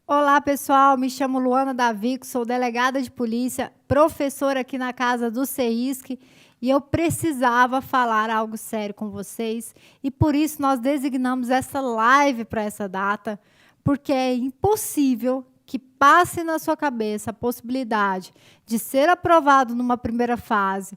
Olá, pessoal. Me chamo Luana Davico, sou delegada de polícia, professora aqui na casa do CEISC, e eu precisava falar algo sério com vocês, e por isso nós designamos essa live para essa data, porque é impossível que passe na sua cabeça a possibilidade de ser aprovado numa primeira fase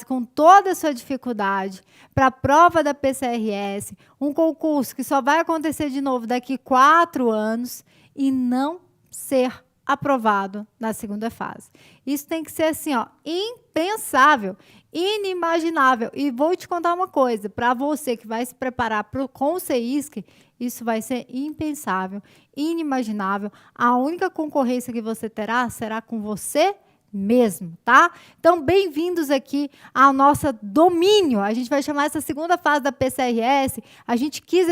com toda a sua dificuldade, para a prova da PCRS, um concurso que só vai acontecer de novo daqui 4 anos, e não ser aprovado na segunda fase. Isso tem que ser assim, ó, impensável, inimaginável. E vou te contar uma coisa, para você que vai se preparar com o CEISC, isso vai ser impensável, inimaginável. A única concorrência que você terá será com você mesmo, tá? Então, bem-vindos aqui ao nosso domínio. A gente vai chamar essa segunda fase da PCRS, a gente quis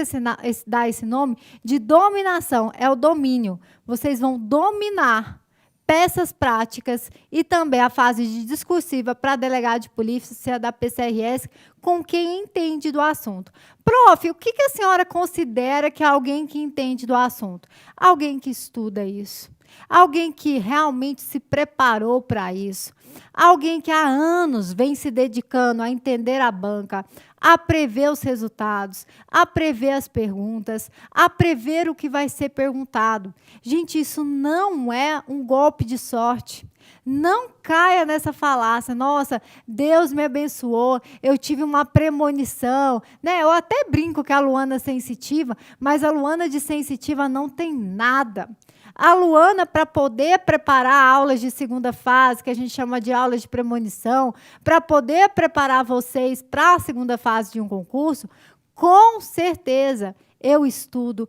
dar esse nome de dominação, é o domínio. Vocês vão dominar peças práticas e também a fase de discursiva para delegado de polícia da PCRS com quem entende do assunto. Prof, o que a senhora considera que é alguém que entende do assunto? Alguém que estuda isso. Alguém que realmente se preparou para isso. Alguém que há anos vem se dedicando a entender a banca, a prever os resultados, a prever as perguntas, a prever o que vai ser perguntado. Gente, isso não é um golpe de sorte. Não caia nessa falácia. Nossa, Deus me abençoou, eu tive uma premonição. Né? Eu até brinco que a Luana é sensitiva, mas a Luana de sensitiva não tem nada. A Luana, para poder preparar aulas de segunda fase, que a gente chama de aulas de premonição, para poder preparar vocês para a segunda fase de um concurso, com certeza eu estudo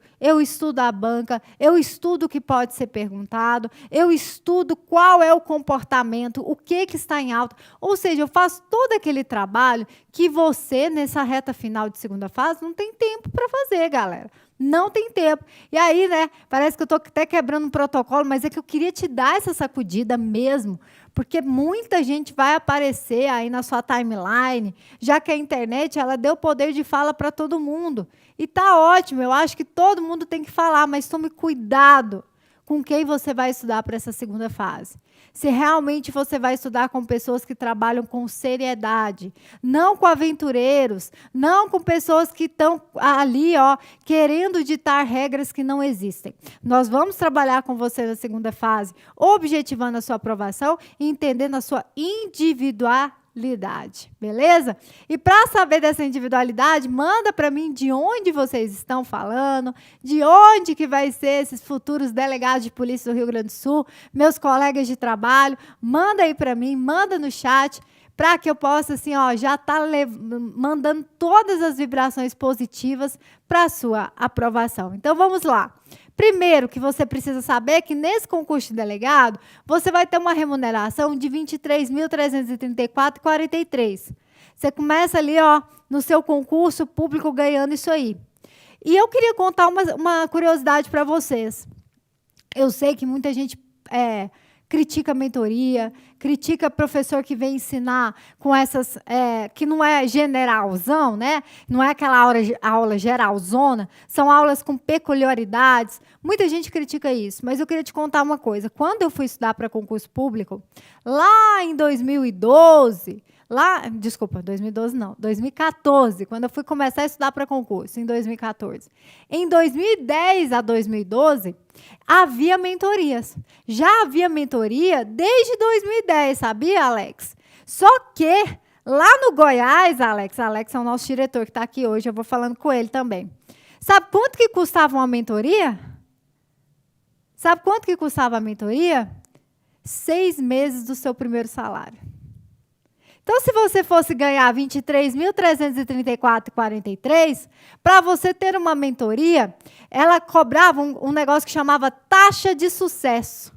a banca, eu estudo o que pode ser perguntado, eu estudo qual é o comportamento, o que está em alta. Ou seja, eu faço todo aquele trabalho que você, nessa reta final de segunda fase, não tem tempo para fazer, galera. Não tem tempo. E aí, né, parece que eu estou até quebrando um protocolo, mas é que eu queria te dar essa sacudida mesmo, porque muita gente vai aparecer aí na sua timeline, já que a internet ela deu poder de fala para todo mundo. E tá ótimo, eu acho que todo mundo tem que falar, mas tome cuidado com quem você vai estudar para essa segunda fase. Se realmente você vai estudar com pessoas que trabalham com seriedade, não com aventureiros, não com pessoas que estão ali, ó, querendo ditar regras que não existem. Nós vamos trabalhar com você na segunda fase, objetivando a sua aprovação e entendendo a sua individualidade. Beleza? E para saber dessa individualidade, manda para mim de onde vocês estão falando, de onde que vai ser esses futuros delegados de polícia do Rio Grande do Sul, meus colegas de trabalho, manda aí para mim, manda no chat, para que eu possa, assim, ó, já estar mandando todas as vibrações positivas para a sua aprovação. Então, vamos lá. Primeiro que você precisa saber é que nesse concurso de delegado, você vai ter uma remuneração de R$ 23.334,43. Você começa ali, ó, no seu concurso público ganhando isso aí. E eu queria contar uma curiosidade para vocês. Eu sei que muita gente critica a mentoria, critica professor que vem ensinar com essas, que não é generalzão, né? Não é aquela aula geralzona, são aulas com peculiaridades. Muita gente critica isso, mas eu queria te contar uma coisa. Quando eu fui estudar para concurso público, lá em 2012, 2014, quando eu fui começar a estudar para concurso, em 2014. Em 2010 a 2012, havia mentorias. Já havia mentoria desde 2010, sabia, Alex? Só que lá no Goiás, Alex é o nosso diretor que está aqui hoje, eu vou falando com ele também. Sabe quanto que custava uma mentoria? Sabe quanto que custava a mentoria? 6 meses do seu primeiro salário. Então, se você fosse ganhar R$ 23.334,43, para você ter uma mentoria, ela cobrava um negócio que chamava taxa de sucesso.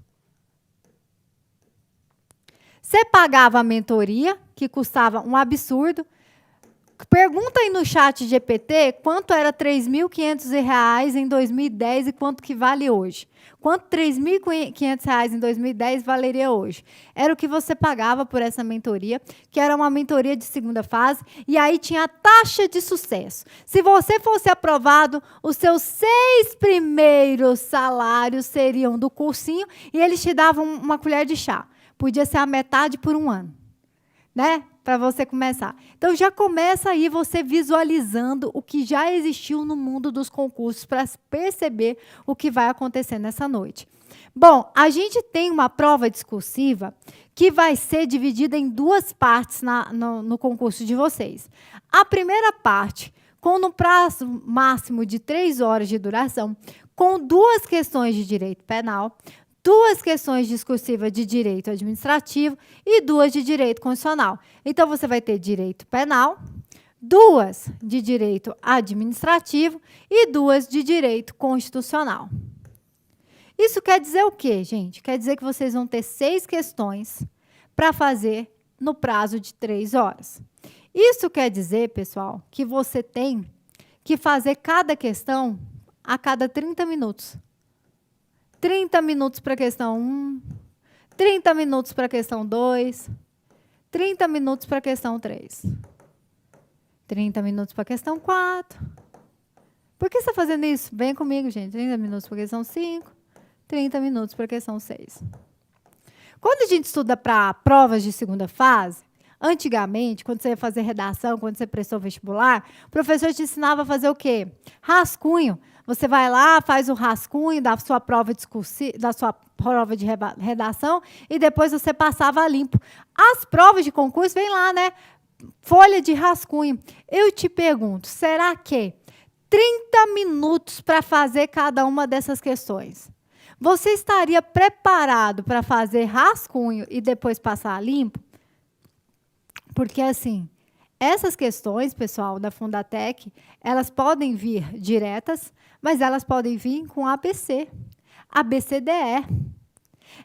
Você pagava a mentoria, que custava um absurdo, Pergunta aí no chat GPT quanto era R$ 3.500 em 2010 e quanto que vale hoje. Quanto R$ 3.500 em 2010 valeria hoje? Era o que você pagava por essa mentoria, que era uma mentoria de segunda fase, e aí tinha a taxa de sucesso. Se você fosse aprovado, os seus 6 primeiros salários seriam do cursinho e eles te davam uma colher de chá. Podia ser a metade por um ano, né? Para você começar. Então, já começa aí você visualizando o que já existiu no mundo dos concursos para perceber o que vai acontecer nessa noite. Bom, a gente tem uma prova discursiva que vai ser dividida em 2 partes no concurso de vocês. A primeira parte, com no prazo máximo de 3 horas de duração, com 2 questões de direito penal, 2 questões discursivas de direito administrativo e 2 de direito constitucional. Então, você vai ter direito penal, 2 de direito administrativo e 2 de direito constitucional. Isso quer dizer o quê, gente? Quer dizer que vocês vão ter 6 questões para fazer no prazo de 3 horas. Isso quer dizer, pessoal, que você tem que fazer cada questão a cada 30 minutos. 30 minutos para a questão 1, 30 minutos para a questão 2, 30 minutos para a questão 3, 30 minutos para a questão 4. Por que você está fazendo isso? Vem comigo, gente. 30 minutos para a questão 5, 30 minutos para a questão 6. Quando a gente estuda para provas de segunda fase, antigamente, quando você ia fazer redação, quando você prestou vestibular, o professor te ensinava a fazer o quê? Rascunho. Você vai lá, faz o rascunho da sua prova de redação e depois você passava a limpo. As provas de concurso, vem lá, né? Folha de rascunho. Eu te pergunto, será que 30 minutos para fazer cada uma dessas questões? Você estaria preparado para fazer rascunho e depois passar a limpo? Porque, assim, essas questões, pessoal, da Fundatec, elas podem vir diretas, mas elas podem vir com ABC, ABCDE.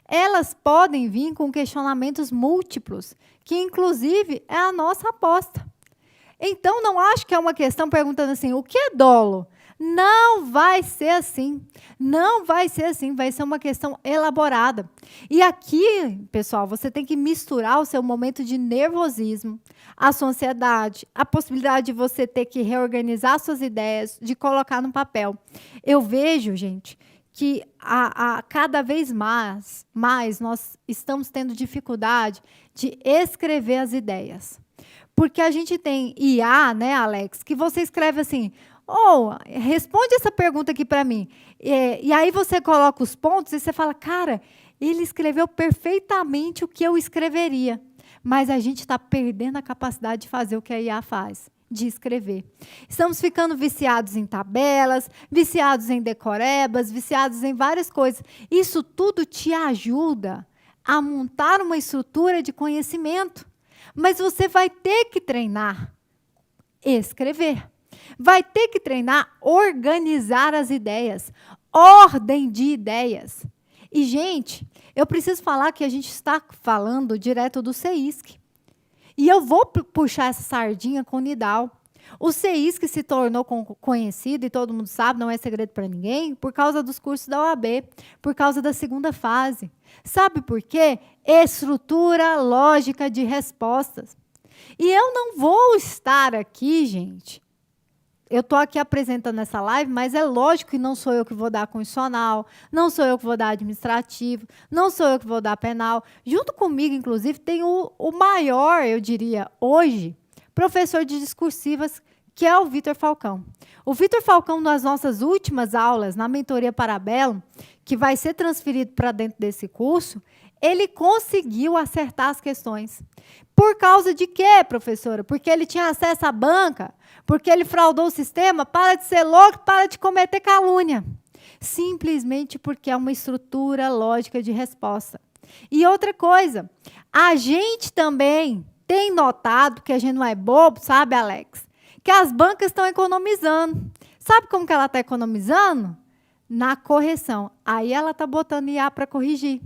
Elas podem vir com questionamentos múltiplos, que, inclusive, é a nossa aposta. Então, não acho que é uma questão perguntando assim, o que é dolo? Não vai ser assim. Não vai ser assim. Vai ser uma questão elaborada. E aqui, pessoal, você tem que misturar o seu momento de nervosismo, a sua ansiedade, a possibilidade de você ter que reorganizar suas ideias, de colocar no papel. Eu vejo, gente, que cada vez mais nós estamos tendo dificuldade de escrever as ideias. Porque a gente tem IA, né, Alex, que você escreve assim, responde essa pergunta aqui para mim. E aí você coloca os pontos e você fala, cara, ele escreveu perfeitamente o que eu escreveria. Mas a gente está perdendo a capacidade de fazer o que a IA faz, de escrever. Estamos ficando viciados em tabelas, viciados em decorebas, viciados em várias coisas. Isso tudo te ajuda a montar uma estrutura de conhecimento. Mas você vai ter que treinar escrever. Vai ter que treinar organizar as ideias. Ordem de ideias. E, gente, eu preciso falar que a gente está falando direto do CEISC. E eu vou puxar essa sardinha com o Nidal. O CEISC se tornou conhecido, e todo mundo sabe, não é segredo para ninguém, por causa dos cursos da OAB, por causa da segunda fase. Sabe por quê? Estrutura lógica de respostas. E eu não vou estar aqui, gente. Eu estou aqui apresentando essa live, mas é lógico que não sou eu que vou dar constitucional, não sou eu que vou dar administrativo, não sou eu que vou dar penal. Junto comigo, inclusive, tem o maior, eu diria, hoje, professor de discursivas, que é o Vitor Falcão. O Vitor Falcão, nas nossas últimas aulas, na mentoria Parabellum, que vai ser transferido para dentro desse curso, ele conseguiu acertar as questões. Por causa de quê, professora? Porque ele tinha acesso à banca, porque ele fraudou o sistema. Para de ser louco, para de cometer calúnia. Simplesmente porque é uma estrutura lógica de resposta. E outra coisa, a gente também tem notado, que a gente não é bobo, sabe, Alex? Que as bancas estão economizando. Sabe como que ela está economizando? Na correção. Aí ela está botando IA para corrigir.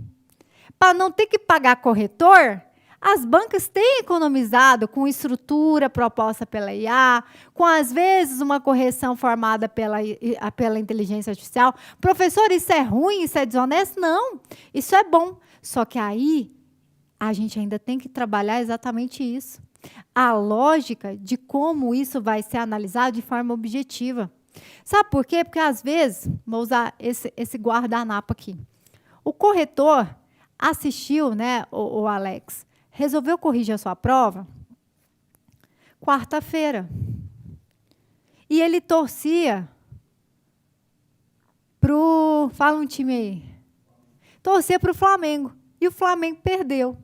Para não ter que pagar corretor, As bancas têm economizado com estrutura proposta pela IA, com, às vezes, uma correção formada pela inteligência artificial. Professor, isso é ruim, isso é desonesto? Não, isso é bom. Só que aí a gente ainda tem que trabalhar exatamente isso. A lógica de como isso vai ser analisado de forma objetiva. Sabe por quê? Porque, às vezes, vou usar esse guardanapo aqui. O corretor assistiu, né, o Alex, resolveu corrigir a sua prova quarta-feira. E ele torcia fala um time aí. Torcia para o Flamengo. E o Flamengo perdeu.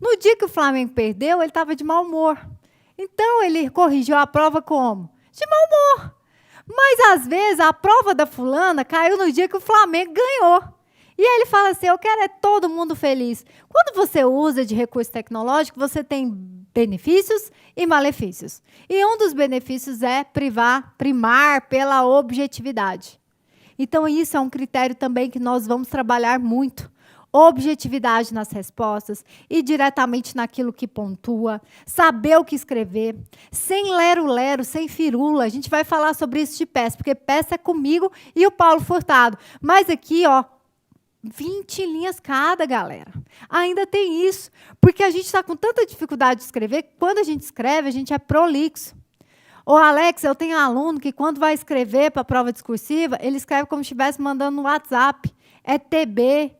No dia que o Flamengo perdeu, ele estava de mau humor. Então, ele corrigiu a prova como? De mau humor. Mas, às vezes, a prova da fulana caiu no dia que o Flamengo ganhou. E aí ele fala assim, eu quero é todo mundo feliz. Quando você usa de recurso tecnológico, você tem benefícios e malefícios. E um dos benefícios é primar pela objetividade. Então, isso é um critério também que nós vamos trabalhar muito. Objetividade nas respostas e diretamente naquilo que pontua, saber o que escrever, sem lero-lero, sem firula. A gente vai falar sobre isso de peça, porque peça é comigo e o Paulo Furtado. Mas aqui, ó, 20 linhas cada, galera. Ainda tem isso, porque a gente está com tanta dificuldade de escrever, que quando a gente escreve, a gente é prolixo. Ô, Alex, eu tenho um aluno que quando vai escrever para a prova discursiva, ele escreve como se estivesse mandando no WhatsApp. É TB,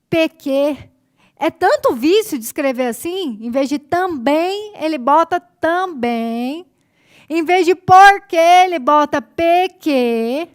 PQ. É tanto vício de escrever assim, em vez de também, ele bota também. Em vez de porque, ele bota PQ.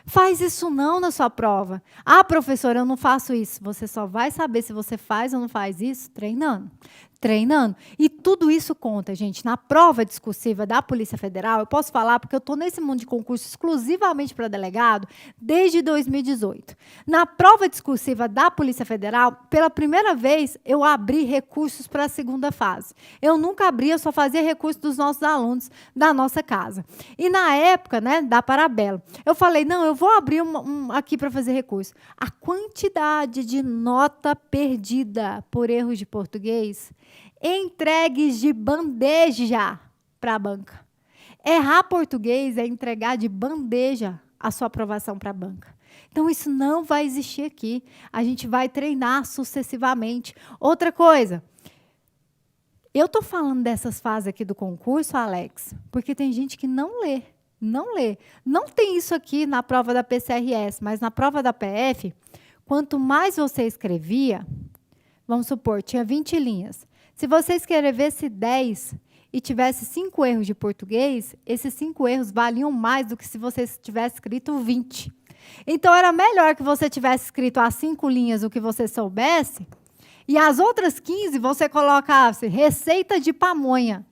Faz isso não na sua prova. Ah, professora, eu não faço isso. Você só vai saber se você faz ou não faz isso treinando. Treinando. E tudo isso conta, gente. Na prova discursiva da Polícia Federal, eu posso falar porque eu estou nesse mundo de concurso exclusivamente para delegado desde 2018. Na prova discursiva da Polícia Federal, pela primeira vez, eu abri recursos para a segunda fase. Eu nunca abria, eu só fazia recurso dos nossos alunos da nossa casa. E na época, né, da Parabelo, eu falei, não, eu vou abrir aqui para fazer recurso. A quantidade de nota perdida por erros de português entregues de bandeja para a banca. Errar português é entregar de bandeja a sua aprovação para a banca. Então, isso não vai existir aqui. A gente vai treinar sucessivamente. Outra coisa, eu estou falando dessas fases aqui do concurso, Alex, porque tem gente que não lê. Não lê. Não tem isso aqui na prova da PCRS, mas na prova da PF, quanto mais você escrevia, vamos supor, tinha 20 linhas. Se você escrevesse 10 e tivesse 5 erros de português, esses 5 erros valiam mais do que se você tivesse escrito 20. Então, era melhor que você tivesse escrito as 5 linhas o que você soubesse, e as outras 15 você colocasse receita de pamonha.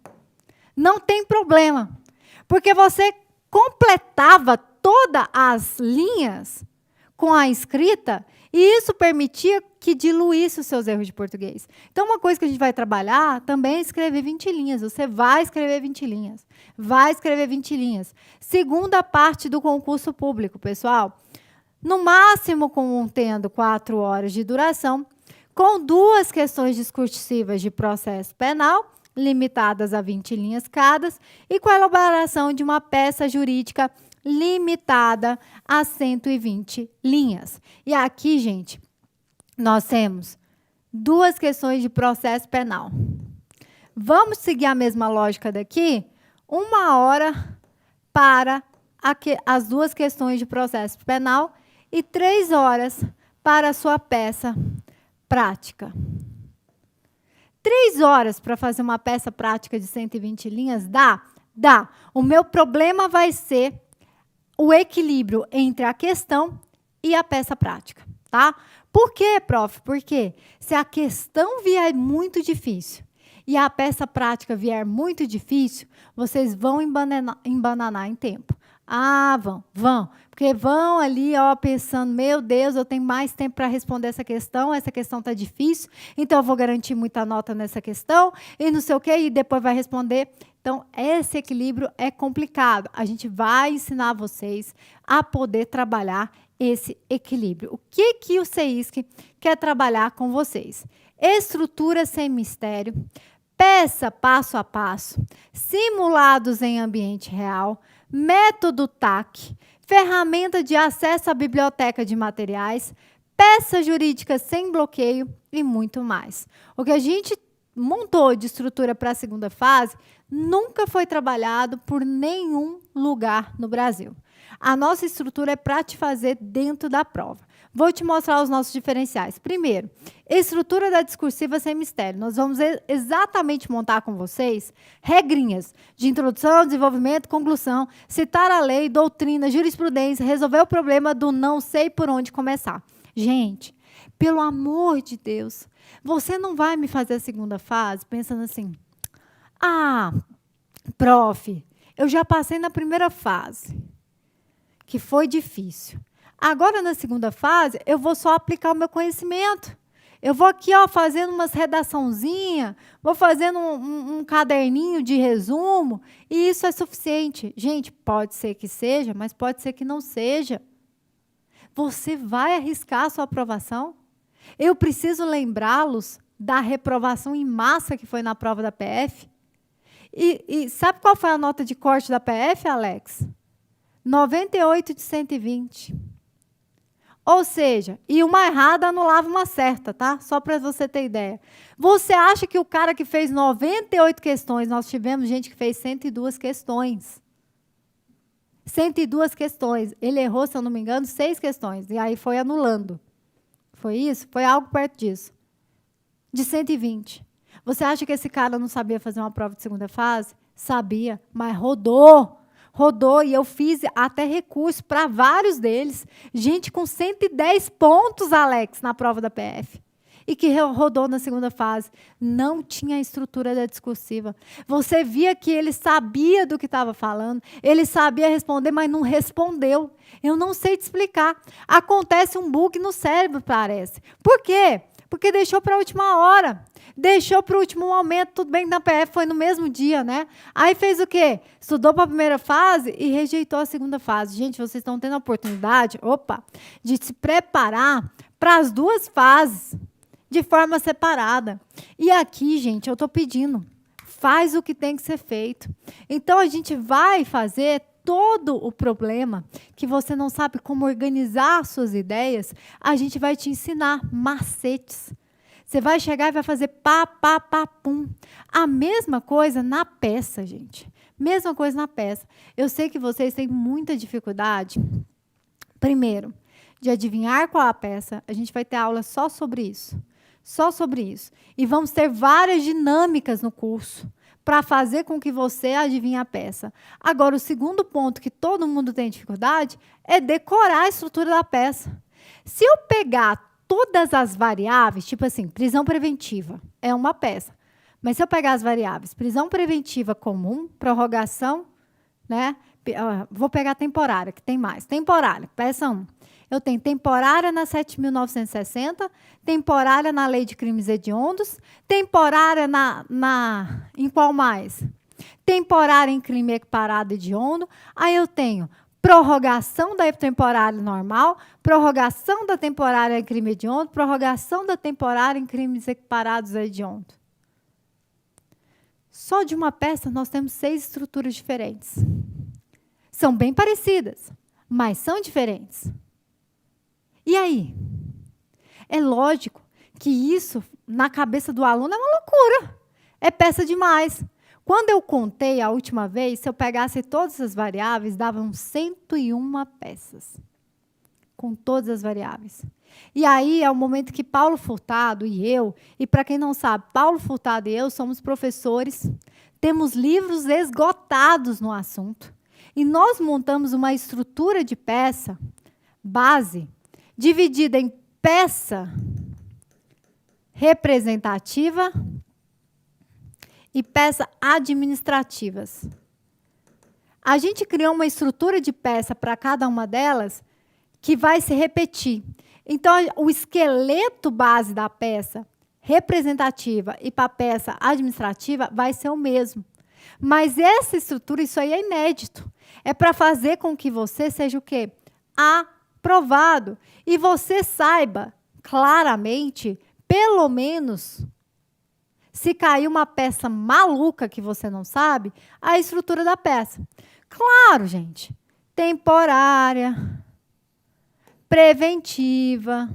Não tem problema, porque você completava todas as linhas com a escrita, e isso permitia que diluísse os seus erros de português. Então, uma coisa que a gente vai trabalhar também é escrever 20 linhas. Você vai escrever 20 linhas. Vai escrever 20 linhas. Segunda parte do concurso público, pessoal. No máximo, tendo 4 horas de duração, com 2 questões discursivas de processo penal, limitadas a 20 linhas cada, e com a elaboração de uma peça jurídica limitada a 120 linhas. E aqui, gente, nós temos 2 questões de processo penal. Vamos seguir a mesma lógica daqui? 1 hora para as 2 questões de processo penal e 3 horas para a sua peça prática. 3 horas para fazer uma peça prática de 120 linhas? Dá? Dá. O meu problema vai ser o equilíbrio entre a questão e a peça prática, tá? Por quê, prof? Porque se a questão vier muito difícil e a peça prática vier muito difícil, vocês vão embananar em tempo. Ah, vão. Porque vão ali, ó, pensando, meu Deus, eu tenho mais tempo para responder essa questão está difícil, então eu vou garantir muita nota nessa questão, e não sei o quê, e depois vai responder. Então, esse equilíbrio é complicado. A gente vai ensinar vocês a poder trabalhar esse equilíbrio. O que o CEISC quer trabalhar com vocês? Estrutura sem mistério, peça passo a passo, simulados em ambiente real, método TAC, ferramenta de acesso à biblioteca de materiais, peça jurídica sem bloqueio e muito mais. O que a gente montou de estrutura para a segunda fase nunca foi trabalhado por nenhum lugar no Brasil. A nossa estrutura é para te fazer dentro da prova. Vou te mostrar os nossos diferenciais. Primeiro, estrutura da discursiva sem mistério. Nós vamos exatamente montar com vocês regrinhas de introdução, desenvolvimento, conclusão, citar a lei, doutrina, jurisprudência, resolver o problema do não sei por onde começar. Gente, pelo amor de Deus, você não vai me fazer a segunda fase pensando assim, ah, prof, eu já passei na primeira fase, que foi difícil. Agora, na segunda fase, eu vou só aplicar o meu conhecimento. Eu vou aqui, ó, fazendo umas redaçãozinhas, vou fazendo um caderninho de resumo, e isso é suficiente. Gente, pode ser que seja, mas pode ser que não seja. Você vai arriscar a sua aprovação? Eu preciso lembrá-los da reprovação em massa que foi na prova da PF? E sabe qual foi a nota de corte da PF, Alex? 98 de 120. Ou seja, e uma errada anulava uma certa, tá? Só para você ter ideia. Você acha que o cara que fez 98 questões, nós tivemos gente que fez 102 questões. 102 questões. Ele errou, se eu não me engano, 6 questões. E aí foi anulando. Foi isso? Foi algo perto disso. De 120. Você acha que esse cara não sabia fazer uma prova de segunda fase? Sabia, mas rodou. Rodou, e eu fiz até recurso para vários deles. Gente com 110 pontos, Alex, na prova da PF. E que rodou na segunda fase. Não tinha a estrutura da discursiva. Você via que ele sabia do que estava falando, ele sabia responder, mas não respondeu. Eu não sei te explicar. Acontece um bug no cérebro, parece. Por quê? Porque deixou para a última hora. Deixou para o último momento, tudo bem que na PF foi no mesmo dia, né? Aí fez o quê? Estudou para a primeira fase e rejeitou a segunda fase. Gente, vocês estão tendo a oportunidade, de se preparar para as duas fases de forma separada. E aqui, gente, eu estou pedindo, faz o que tem que ser feito. Então, a gente vai fazer todo o problema que você não sabe como organizar as suas ideias, a gente vai te ensinar macetes. Você vai chegar e vai fazer pá, pá, pá, pum. A mesma coisa na peça, gente. Mesma coisa na peça. Eu sei que vocês têm muita dificuldade, primeiro, de adivinhar qual é a peça. A gente vai ter aula só sobre isso. Só sobre isso. E vamos ter várias dinâmicas no curso para fazer com que você adivinhe a peça. Agora, o segundo ponto que todo mundo tem dificuldade é decorar a estrutura da peça. Se eu pegar todas as variáveis, tipo assim, prisão preventiva é uma peça. Mas se eu pegar as variáveis, prisão preventiva comum, prorrogação, né? Vou pegar temporária, que tem mais. Temporária, peça 1. Eu tenho temporária na 7.960, temporária na Lei de Crimes Hediondos, temporária em qual mais? Temporária em crime equiparado hediondo. Aí eu tenho prorrogação da temporária normal, prorrogação da temporária em crime hediondo, prorrogação da temporária em crimes equiparados a hediondo. Só de uma peça nós temos 6 estruturas diferentes. São bem parecidas, mas são diferentes. E aí? É lógico que isso, na cabeça do aluno, é uma loucura. É peça demais. Quando eu contei a última vez, se eu pegasse todas as variáveis, davam 101 peças. Com todas as variáveis. E aí é o momento que Paulo Furtado e eu, e para quem não sabe, Paulo Furtado e eu somos professores, temos livros esgotados no assunto. E nós montamos uma estrutura de peça, base, dividida em peça representativa e peça administrativas. A gente criou uma estrutura de peça para cada uma delas que vai se repetir. Então, o esqueleto base da peça representativa e para a peça administrativa vai ser o mesmo. Mas essa estrutura, isso aí é inédito. É para fazer com que você seja o quê? Aprovado. E você saiba claramente, pelo menos, se cair uma peça maluca que você não sabe, a estrutura da peça. Claro, gente. Temporária, preventiva,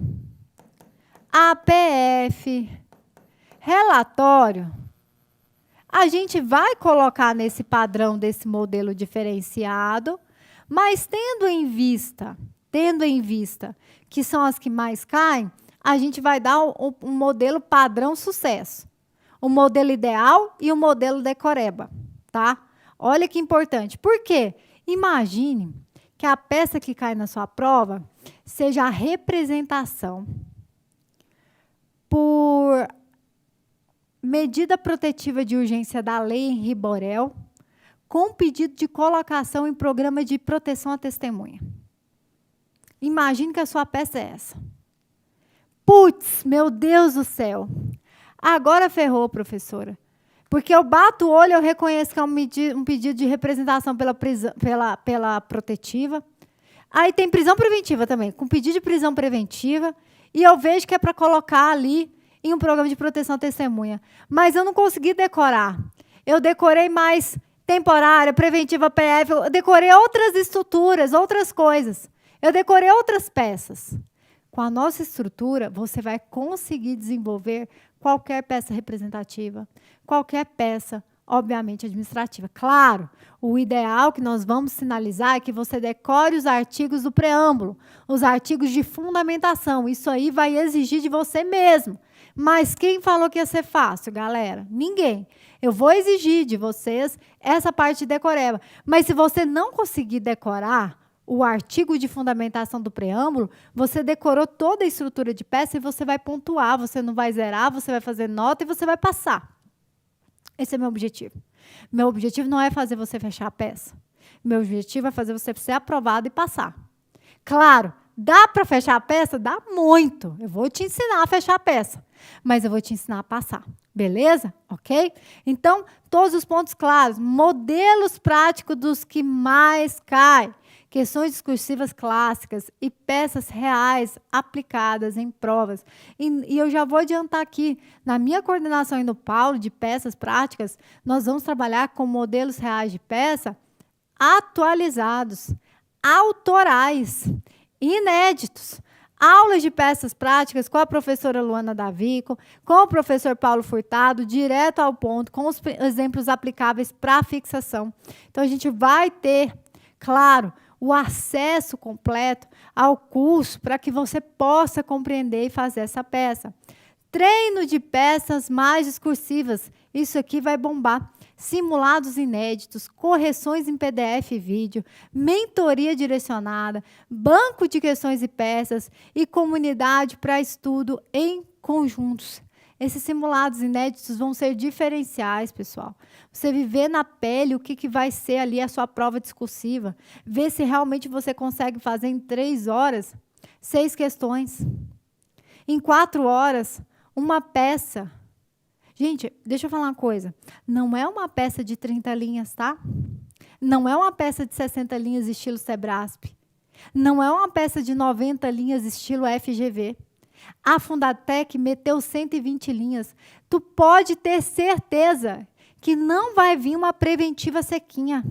APF, relatório. A gente vai colocar nesse padrão desse modelo diferenciado, mas tendo em vista que são as que mais caem, a gente vai dar um modelo padrão sucesso. O modelo ideal e o modelo decoreba, tá? Olha que importante. Por quê? Imagine que a peça que cai na sua prova seja a representação por medida protetiva de urgência da lei Henri Borel, com pedido de colocação em programa de proteção à testemunha. Imagine que a sua peça é essa. Putz, meu Deus do céu. Agora ferrou, professora. Porque eu bato o olho, eu reconheço que é um pedido de representação pela protetiva. Aí tem prisão preventiva também, com pedido de prisão preventiva. E eu vejo que é para colocar ali em um programa de proteção à testemunha. Mas eu não consegui decorar. Eu decorei mais temporária, preventiva, PF. Eu decorei outras estruturas, outras coisas. Eu decorei outras peças. Com a nossa estrutura, você vai conseguir desenvolver qualquer peça representativa, qualquer peça, obviamente, administrativa. Claro, o ideal que nós vamos sinalizar é que você decore os artigos do preâmbulo, os artigos de fundamentação. Isso aí vai exigir de você mesmo. Mas quem falou que ia ser fácil, galera? Ninguém. Eu vou exigir de vocês essa parte de decoreba. Mas se você não conseguir decorar o artigo de fundamentação do preâmbulo, você decorou toda a estrutura de peça e você vai pontuar, você não vai zerar, você vai fazer nota e você vai passar. Esse é meu objetivo. Meu objetivo não é fazer você fechar a peça. Meu objetivo é fazer você ser aprovado e passar. Claro, dá para fechar a peça? Dá muito. Eu vou te ensinar a fechar a peça, mas eu vou te ensinar a passar. Beleza? Ok? Então, todos os pontos claros. Modelos práticos dos que mais caem. Questões discursivas clássicas e peças reais aplicadas em provas. E eu já vou adiantar aqui, na minha coordenação e no Paulo de peças práticas, nós vamos trabalhar com modelos reais de peça atualizados, autorais, inéditos. Aulas de peças práticas com a professora Luana Davico, com o professor Paulo Furtado, direto ao ponto, com os exemplos aplicáveis para fixação. Então, a gente vai ter, claro, o acesso completo ao curso para que você possa compreender e fazer essa peça. Treino de peças mais discursivas. Isso aqui vai bombar. Simulados inéditos, correções em PDF e vídeo, mentoria direcionada, banco de questões e peças e comunidade para estudo em conjuntos. Esses simulados inéditos vão ser diferenciais, pessoal. Você viver na pele o que vai ser ali a sua prova discursiva. Ver se realmente você consegue fazer em 3 horas 6 questões. Em 4 horas, uma peça. Gente, deixa eu falar uma coisa. Não é uma peça de 30 linhas, tá? Não é uma peça de 60 linhas estilo Sebrasp. Não é uma peça de 90 linhas estilo FGV. A Fundatec meteu 120 linhas. Tu pode ter certeza que não vai vir uma preventiva sequinha.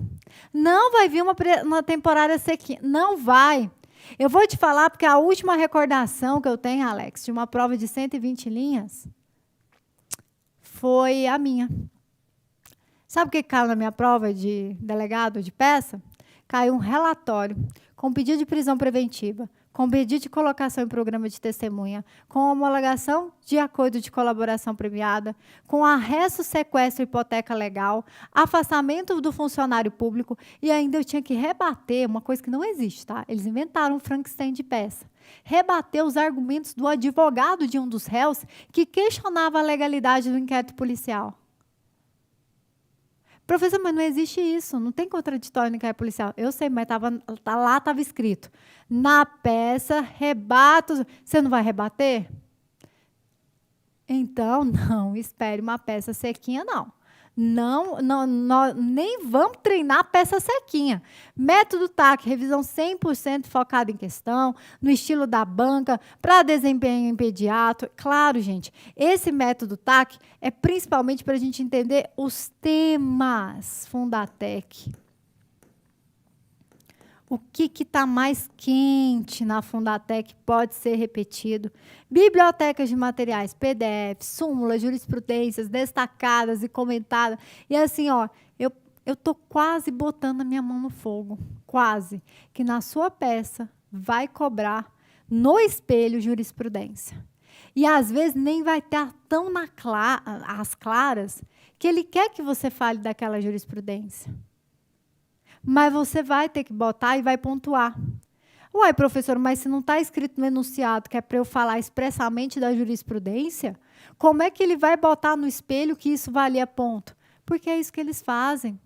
Não vai vir uma temporária sequinha. Não vai. Eu vou te falar porque a última recordação que eu tenho, Alex, de uma prova de 120 linhas, foi a minha. Sabe o que caiu na minha prova de delegado de peça? Caiu um relatório com pedido de prisão preventiva, com pedido de colocação em programa de testemunha, com homologação de acordo de colaboração premiada, com arresto, sequestro, hipoteca legal, afastamento do funcionário público, e ainda eu tinha que rebater uma coisa que não existe, tá? Eles inventaram um Frankenstein de peça. Rebater os argumentos do advogado de um dos réus que questionava a legalidade do inquérito policial. Professor, mas não existe isso, não tem contraditório no inquérito policial. Eu sei, mas lá estava escrito, na peça, rebato. Você não vai rebater? Então, não espere uma peça sequinha, não. Não, nem vamos treinar a peça sequinha. Método TAC, revisão 100% focada em questão, no estilo da banca, para desempenho imediato. Claro, gente, esse método TAC é principalmente para a gente entender os temas Fundatec. O que está mais quente na Fundatec pode ser repetido. Bibliotecas de materiais, PDF, súmulas, jurisprudências destacadas e comentadas. E assim, ó, eu estou quase botando a minha mão no fogo. Quase. Que na sua peça vai cobrar no espelho jurisprudência. E às vezes nem vai estar tão às claras que ele quer que você fale daquela jurisprudência. Mas você vai ter que botar e vai pontuar. Uai, professor, mas se não está escrito no enunciado que é para eu falar expressamente da jurisprudência, como é que ele vai botar no espelho que isso valia ponto? Porque é isso que eles fazem.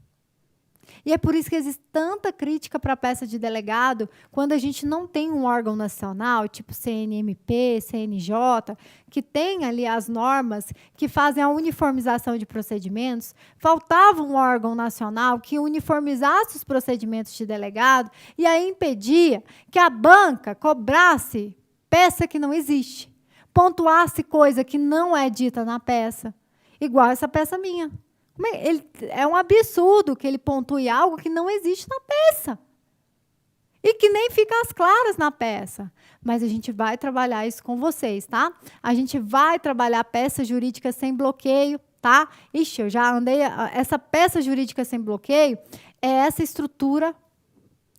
E é por isso que existe tanta crítica para a peça de delegado, quando a gente não tem um órgão nacional, tipo CNMP, CNJ, que tem ali as normas que fazem a uniformização de procedimentos. Faltava um órgão nacional que uniformizasse os procedimentos de delegado e aí impedia que a banca cobrasse peça que não existe, pontuasse coisa que não é dita na peça, igual essa peça minha. É um absurdo que ele pontue algo que não existe na peça. E que nem fica às claras na peça. Mas a gente vai trabalhar isso com vocês, tá? A gente vai trabalhar peça jurídica sem bloqueio, tá? Ixi, eu já andei... Essa peça jurídica sem bloqueio é essa estrutura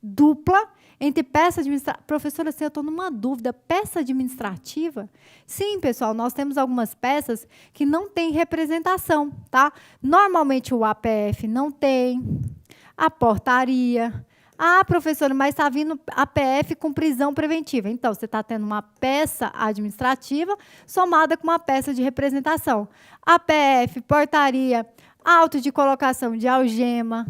dupla entre peça administrativa... Professora, assim, eu estou numa dúvida. Peça administrativa? Sim, pessoal, nós temos algumas peças que não têm representação, tá? Normalmente o APF não tem, a portaria. Ah, professora, mas está vindo APF com prisão preventiva. Então, você está tendo uma peça administrativa somada com uma peça de representação. APF, portaria, auto de colocação de algema,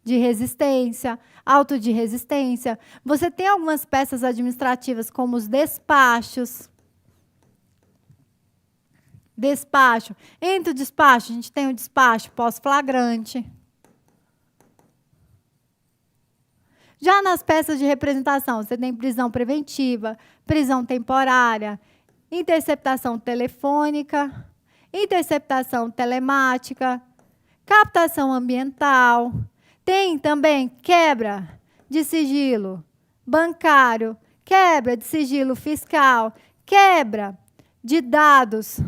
de resistência, auto de resistência. Você tem algumas peças administrativas, como os despachos. Despacho. Entre o despacho, a gente tem o despacho pós-flagrante. Já nas peças de representação, você tem prisão preventiva, prisão temporária, interceptação telefônica, interceptação telemática, captação ambiental. Tem também quebra de sigilo bancário, quebra de sigilo fiscal, quebra de dados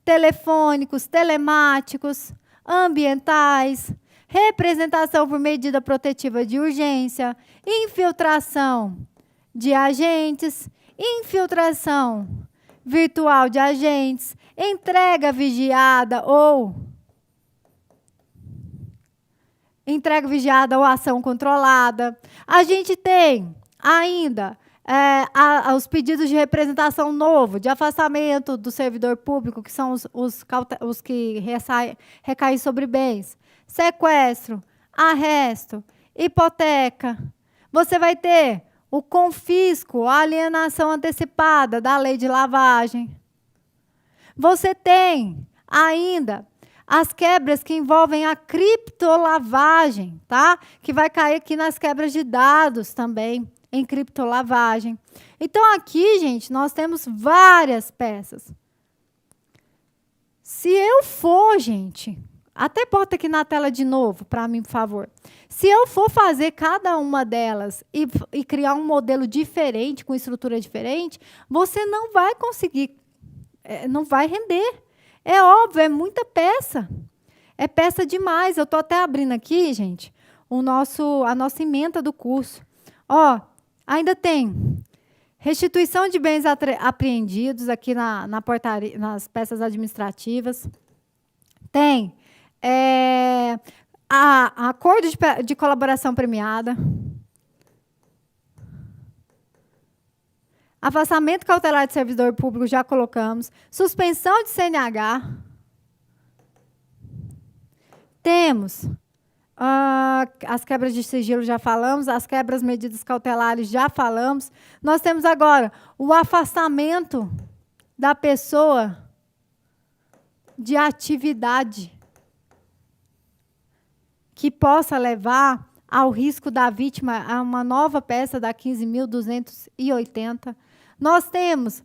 telefônicos, telemáticos, ambientais, representação por medida protetiva de urgência, infiltração de agentes, infiltração virtual de agentes, entrega vigiada ou ação controlada. A gente tem ainda os pedidos de representação novo, de afastamento do servidor público, que são os que recaem sobre bens, sequestro, arresto, hipoteca. Você vai ter o confisco, a alienação antecipada da lei de lavagem. Você tem ainda as quebras que envolvem a criptolavagem, tá? Que vai cair aqui nas quebras de dados também, em criptolavagem. Então, aqui, gente, nós temos várias peças. Se eu for, gente, até bota aqui na tela de novo, para mim, por favor. Se eu for fazer cada uma delas e criar um modelo diferente, com estrutura diferente, você não vai conseguir, não vai render. É óbvio, é muita peça. É peça demais. Eu estou até abrindo aqui, gente, a nossa ementa do curso. Ó, ainda tem restituição de bens apreendidos aqui na portaria, nas peças administrativas. Tem acordo de colaboração premiada. Afastamento cautelar de servidor público, já colocamos. Suspensão de CNH. Temos as quebras de sigilo, já falamos, as quebras medidas cautelares, já falamos. Nós temos agora o afastamento da pessoa de atividade que possa levar ao risco da vítima a uma nova peça da 15.280. Nós temos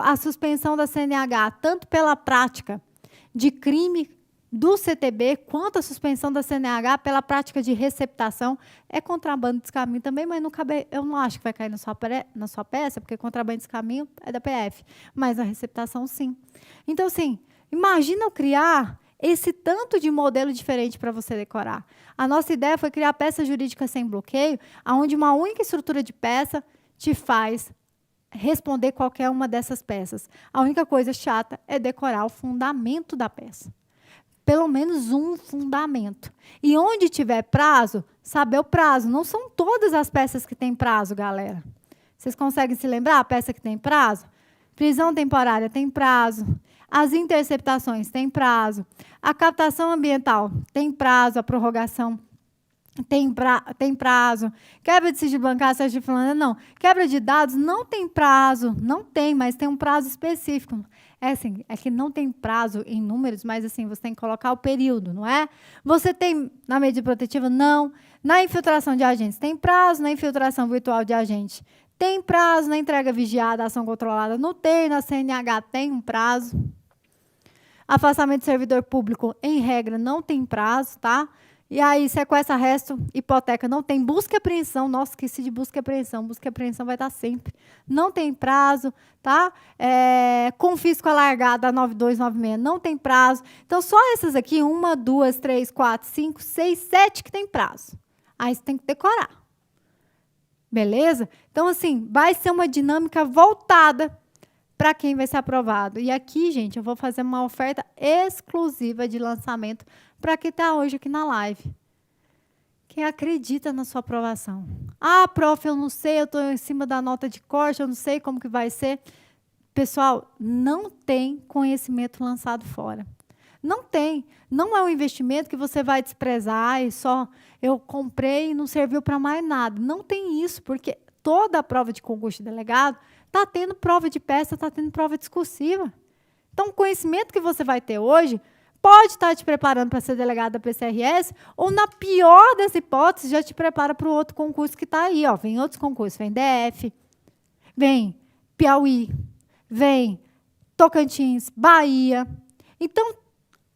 a suspensão da CNH, tanto pela prática de crime do CTB, quanto a suspensão da CNH pela prática de receptação. É contrabando de descaminho também, mas eu não acho que vai cair na sua peça, porque contrabando de descaminho é da PF, mas a receptação, sim. Então, assim, imagina eu criar esse tanto de modelo diferente para você decorar. A nossa ideia foi criar peça jurídica sem bloqueio, onde uma única estrutura de peça te faz responder qualquer uma dessas peças. A única coisa chata é decorar o fundamento da peça. Pelo menos um fundamento. E onde tiver prazo, saber o prazo. Não são todas as peças que têm prazo, galera. Vocês conseguem se lembrar a peça que tem prazo? Prisão temporária tem prazo. As interceptações têm prazo. A captação ambiental tem prazo. A prorrogação tem prazo. Quebra de sigilo bancário, Sérgio falando, não. Quebra de dados não tem prazo. Não tem, mas tem um prazo específico. É que não tem prazo em números, mas assim, você tem que colocar o período, não é? Você tem na medida protetiva? Não. Na infiltração de agentes tem prazo, na infiltração virtual de agente tem prazo, na entrega vigiada, ação controlada não tem, na CNH tem um prazo. Afastamento de servidor público, em regra, não tem prazo, tá? E aí, sequestro, arresto, hipoteca, não tem. Busca e apreensão, nossa, esqueci de busca e apreensão. Busca e apreensão vai estar sempre. Não tem prazo, tá? Confisco alargado, a 9296, não tem prazo. Então, só essas aqui, 1, 2, 3, 4, 5, 6, 7 que tem prazo. Aí você tem que decorar. Beleza? Então, assim, vai ser uma dinâmica voltada para quem vai ser aprovado. E aqui, gente, eu vou fazer uma oferta exclusiva de lançamento para quem está hoje aqui na live. Quem acredita na sua aprovação. Ah, prof, eu não sei, eu estou em cima da nota de corte, eu não sei como que vai ser. Pessoal, não tem conhecimento lançado fora. Não tem. Não é um investimento que você vai desprezar e só eu comprei e não serviu para mais nada. Não tem isso, porque toda a prova de concurso de delegado está tendo prova de peça, está tendo prova discursiva. Então, o conhecimento que você vai ter hoje pode estar te preparando para ser delegado da PCRS, ou, na pior das hipóteses, já te prepara para o outro concurso que está aí. Ó. Vem outros concursos, vem DF, vem Piauí, vem Tocantins, Bahia. Então,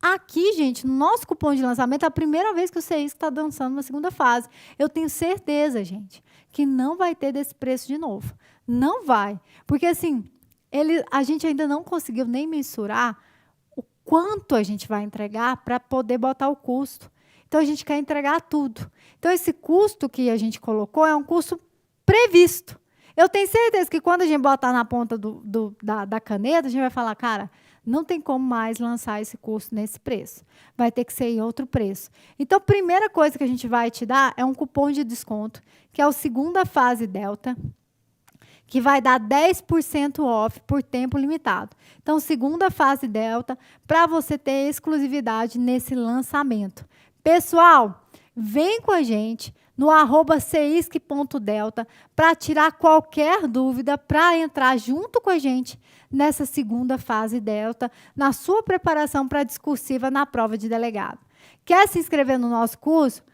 aqui, gente, no nosso cupom de lançamento, é a primeira vez que o CEISC está dançando na segunda fase. Eu tenho certeza, gente, que não vai ter desse preço de novo. Não vai. Porque, assim, a gente ainda não conseguiu nem mensurar o quanto a gente vai entregar para poder botar o custo. Então, a gente quer entregar tudo. Então, esse custo que a gente colocou é um custo previsto. Eu tenho certeza que quando a gente botar na ponta da caneta, a gente vai falar, cara, não tem como mais lançar esse curso nesse preço. Vai ter que ser em outro preço. Então, a primeira coisa que a gente vai te dar é um cupom de desconto, que é o Segunda Fase Delta, que vai dar 10% off por tempo limitado. Então, Segunda Fase Delta, para você ter exclusividade nesse lançamento. Pessoal, vem com a gente no @ceisc.delta para tirar qualquer dúvida, para entrar junto com a gente nessa Segunda Fase Delta, na sua preparação para a discursiva na prova de delegado. Quer se inscrever no nosso curso?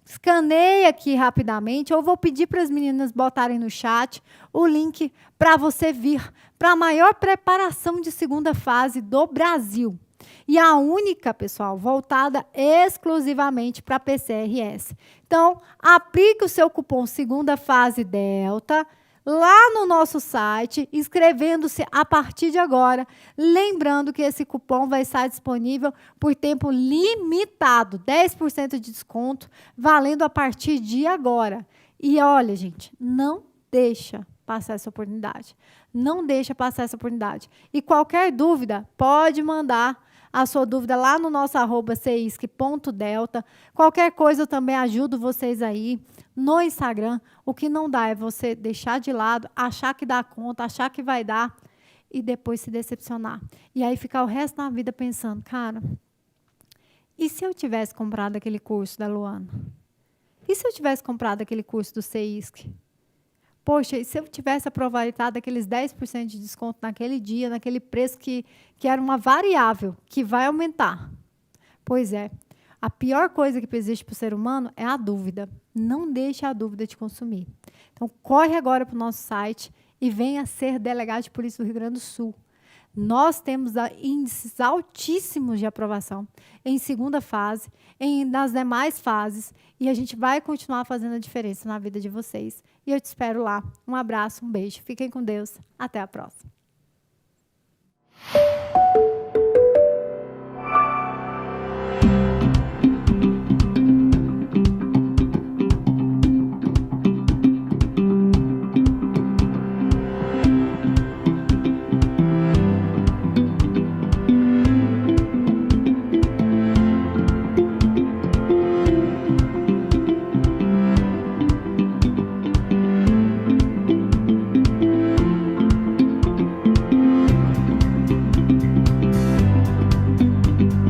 Escaneie aqui rapidamente. Eu vou pedir para as meninas botarem no chat o link para você vir para a maior preparação de segunda fase do Brasil. E a única, pessoal, voltada exclusivamente para PCRS. Então, aplique o seu cupom Segunda Fase Delta lá no nosso site, inscrevendo-se a partir de agora. Lembrando que esse cupom vai estar disponível por tempo limitado, 10% de desconto, valendo a partir de agora. E olha, gente, não deixa passar essa oportunidade. Não deixa passar essa oportunidade. E qualquer dúvida, pode mandar a sua dúvida lá no nosso @ceisc.delta. Qualquer coisa eu também ajudo vocês aí no Instagram. O que não dá é você deixar de lado, achar que dá conta, achar que vai dar e depois se decepcionar. E aí ficar o resto da vida pensando, cara, E se eu tivesse comprado aquele curso da Luana? E se eu tivesse comprado aquele curso do CEISC? Poxa, e se eu tivesse aproveitado aqueles 10% de desconto naquele dia, naquele preço que era uma variável, que vai aumentar? Pois é, a pior coisa que existe para o ser humano é a dúvida. Não deixe a dúvida te consumir. Então, corre agora para o nosso site e venha ser delegado de polícia do Rio Grande do Sul. Nós temos índices altíssimos de aprovação em segunda fase, nas demais fases, e a gente vai continuar fazendo a diferença na vida de vocês. E eu te espero lá. Um abraço, um beijo. Fiquem com Deus. Até a próxima.